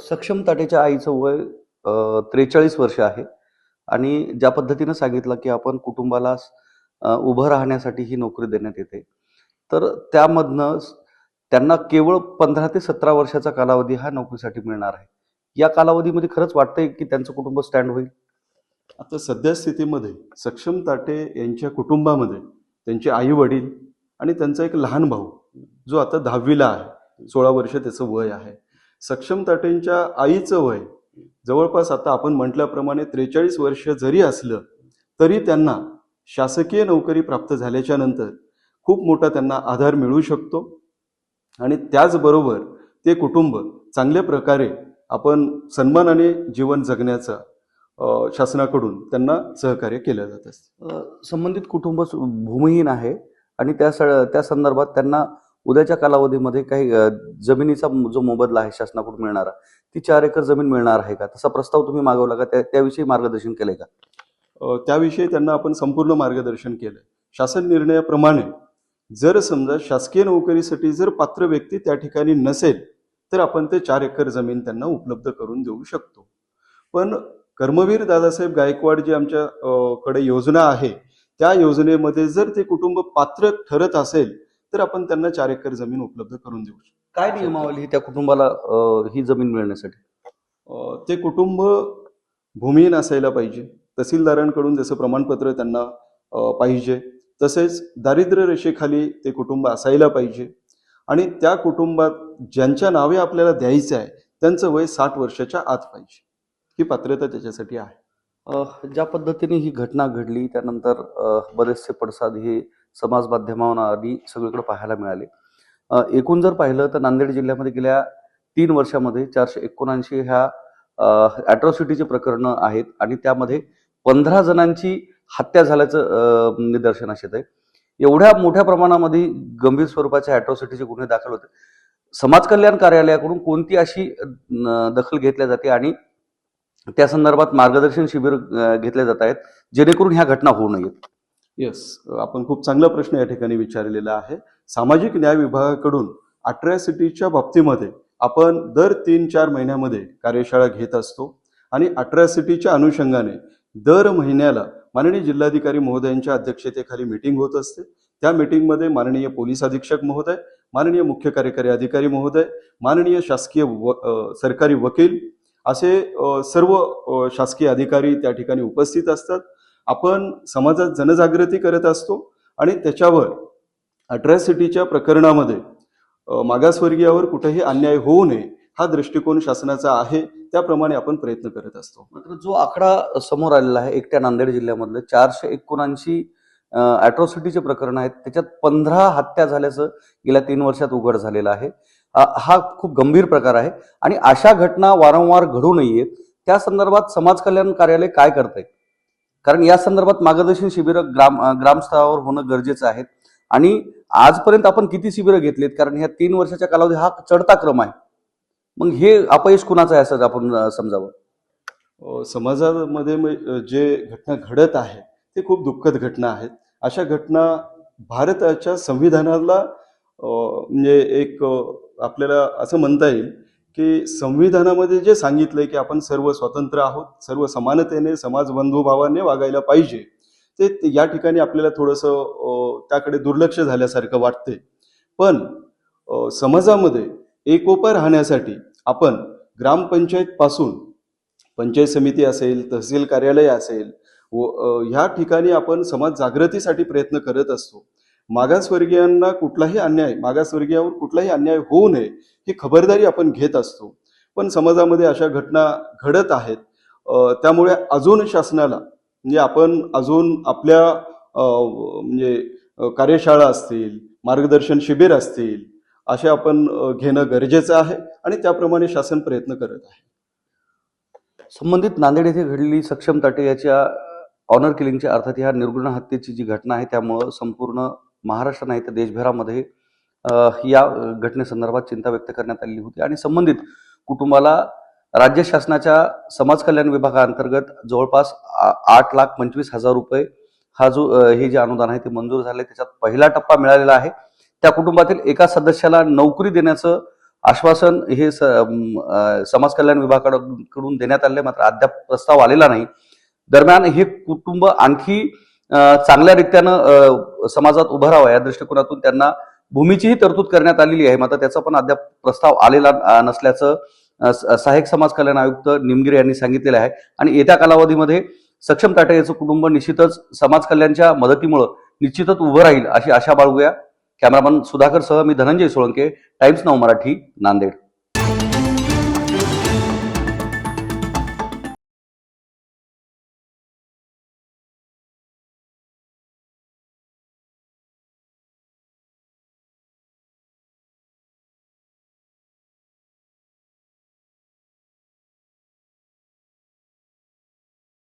सक्षम ताटेच्या आईचं वय 43 वर्ष आहे आणि ज्या पद्धतीनं सांगितलं, की आपण कुटुंबाला उभं राहण्यासाठी ही नोकरी देण्यात येते. तर त्यामधनं त्यांना केवळ 15 ते 17 वर्षाचा कालावधी हा नोकरीसाठी मिळणार आहे. या कालावधीमध्ये खरंच वाटतंय, की त्यांचं कुटुंब स्टँड होईल? आता सध्या स्थितीमध्ये सक्षम ताटे यांच्या कुटुंबामध्ये त्यांचे आई वडील आणि त्यांचा एक लहान भाऊ जो आता 10वीला आहे, 16 वर्ष त्याचं वय आहे. सक्षम ताटेंच्या आईचं वय जवळपास आता आपण म्हटल्याप्रमाणे 43 वर्ष जरी असलं तरी त्यांना शासकीय नोकरी प्राप्त झाल्याच्या नंतर खूप मोठा त्यांना आधार मिळू शकतो आणि त्याचबरोबर ते कुटुंब चांगल्या प्रकारे आपण सन्मानाने जीवन जगण्याचा शासनाकडून त्यांना सहकार्य केलं जात असतं. संबंधित कुटुंब भूमिहीन आहे आणि त्या संदर्भात त्यांना उद्याच्या कालावधीमध्ये काही जमिनीचा जो मोबदला आहे शासनाकडून मिळणारा, ती 4 एकर जमीन मिळणार आहे का? तसा प्रस्ताव तुम्ही मागवला का? त्याविषयी मार्गदर्शन केलंय का? त्याविषयी त्यांना आपण संपूर्ण मार्गदर्शन केलं. शासन निर्णयाप्रमाणे जर समजा शासकीय नोकरीसाठी जर पात्र व्यक्ती त्या ठिकाणी नसेल तर आपण ते 4 एकर जमीन त्यांना उपलब्ध करून देऊ शकतो. पण कर्मवीर दादासाहेब गायकवाड जी आमच्या कडे योजना आहे, त्या योजनेमध्ये जर ते कुटुंब पात्र ठरत असेल तर आपण त्यांना 4 एकर जमीन उपलब्ध करून देऊ शकतो. काय नियमावली ही त्या कुटुंबाला ही जमीन मिळण्यासाठी? ते कुटुंब भूमिहीन असायला पाहिजे, तहसीलदारांकडून जसं प्रमाणपत्र त्यांना पाहिजे, तसेच दारिद्र्य रेषेखाली ते कुटुंब असायला पाहिजे आणि त्या कुटुंबात ज्यांच्या नावे आपल्याला द्यायचं आहे त्यांचं वय 60 वर्षाच्या आत पाहिजे. ही पात्रता त्याच्यासाठी आहे. ज्या पद्धतीने ही घटना घडली त्यानंतर बरेचसे पडसाद हे समाज माध्यमांनी सगळीकडे पाहायला मिळाले. एकूण जर पाहिलं तर नांदेड जिल्ह्यामध्ये गेल्या 3 वर्षामध्ये 479 ह्या अॅट्रॉसिटीचे प्रकरणं आहेत आणि त्यामध्ये 15 जणांची हत्या झाल्याचं निदर्शनास येत आहे. एवढ्या मोठ्या प्रमाणामध्ये गंभीर स्वरूपाचे अॅट्रॉसिटीचे गुन्हे दाखल होते. समाज कल्याण कार्यालयाकडून कोणती अशी दखल घेतल्या जाते आणि त्या संदर्भात मार्गदर्शन शिबिर घेतले जात आहेत जेणेकरून ह्या घटना होऊ नयेत? येस, आपण खूप चांगला प्रश्न या ठिकाणी विचारलेला आहे. सामाजिक न्याय विभागाकडून अॅट्रॉसिटीच्या बाबतीमध्ये आपण दर 3-4 महिन्यामध्ये कार्यशाळा घेत असतो आणि अॅट्रॉसिटीच्या अनुषंगाने दर महिन्याला माननीय जिल्हाधिकारी महोदयांच्या अध्यक्षतेखाली मीटिंग होत असते. त्या मीटिंगमध्ये माननीय पोलीस अधीक्षक महोदय, माननीय मुख्य कार्यकारी अधिकारी महोदय, माननीय शासकीय सरकारी वकील असे सर्व शासकीय अधिकारी त्या ठिकाणी उपस्थित असतात. आपण समाजात जनजागृती करत असतो आणि त्याच्यावर अॅट्रॉसिटीच्या प्रकरणामध्ये मागासवर्गीयावर कुठेही अन्याय होऊ नये हा दृष्टिकोन शासनाचा आहे. त्याप्रमाणे आपण प्रयत्न करत असतो. मात्र जो आकडा समोर आलेला आहे एकट्या नांदेड जिल्ह्यामधलं 479 अॅट्रॉसिटीचे प्रकरण आहेत, त्याच्यात 15 हत्या झाल्याचं गेल्या 3 वर्षात उघड झालेलं आहे. हा खूप गंभीर प्रकार आहे आणि अशा घटना वारंवार घडू नयेत त्या संदर्भात समाज कल्याण कार्यालय काय करतंय? कारण या संदर्भात मार्गदर्शन शिबिर ग्रामस्तरावर होणं गरजेचं आहे आणि आजपर्यंत आपण किती शिबिरं घेतलीत? कारण ह्या 3 वर्षाच्या कालावधी हा चढता क्रम आहे. मग हे अपयश कुणाचं आहे असं आपण समजावं? समाजामध्ये जे घटना घडत आहे ते खूप दुःखद घटना आहेत. अशा घटना भारताच्या संविधानाला म्हणजे एक आपल्याला असं म्हणता येईल की संविधानामध्ये जे सांगितलंय की आपण सर्व स्वतंत्र आहोत, सर्व समानतेने समाजबंधुभावाने वागायला पाहिजे, ते या ठिकाणी आपल्याला थोडंसं त्याकडे दुर्लक्ष झाल्यासारखं वाटते. पण समाजामध्ये एकोपा राहण्यासाठी आपण ग्रामपंचायत पासून पंचायत समिती असेल, तहसील कार्यालय असेल व ह्या ठिकाणी आपण समाज जागृतीसाठी प्रयत्न करत असतो. मागासवर्गीयांना कुठलाही अन्याय, मागासवर्गीयावर कुठलाही अन्याय होऊ नये ही खबरदारी आपण घेत असतो. पण समाजामध्ये अशा घटना घडत आहेत. त्यामुळे अजून शासनाला म्हणजे आपण अजून आपल्या म्हणजे कार्यशाळा असतील, मार्गदर्शन शिबिर असतील असे आपण घेणं गरजेचं आहे आणि त्याप्रमाणे शासन प्रयत्न करत आहे. संबंधित नांदेड येथे घडलेली सक्षम ताटे याच्या ऑनर किलिंगच्या अर्थात ह्या निर्घृण हत्येची जी घटना आहे त्यामुळं संपूर्ण महाराष्ट्र नाही तर देशभरामध्ये या घटनेसंदर्भात चिंता व्यक्त करण्यात आलेली होती आणि संबंधित कुटुंबाला राज्य शासनाच्या समाज कल्याण विभागाअंतर्गत जवळपास 8,25,000 रुपये हा जो हे जे अनुदान आहे ते मंजूर झाले. त्याच्यात पहिला टप्पा मिळालेला आहे. त्या कुटुंबातील एका सदस्याला नोकरी देण्याचं आश्वासन हे समाज कल्याण विभागाकडून देण्यात आले, मात्र अद्याप प्रस्ताव आलेला नाही. दरम्यान हे कुटुंब आणखी चांगल्या रीत्यानं समाजात उभं राहावं या दृष्टिकोनातून त्यांना भूमीचीही तरतूद करण्यात आलेली आहे, मात्र त्याचा पण अद्याप प्रस्ताव आलेला नसल्याचं सहाय्यक समाज कल्याण आयुक्त निमगिरे यांनी सांगितलेलं आहे. आणि येत्या कालावधीमध्ये सक्षम टाटे कुटुंब निश्चितच समाज कल्याणच्या मदतीमुळे निश्चितच उभं राहील अशी आशा बाळगूया. कॅमेरामन सुधाकर सह मी धनंजय सोळंके, टाइम्स नाऊ मराठी, नांदेड.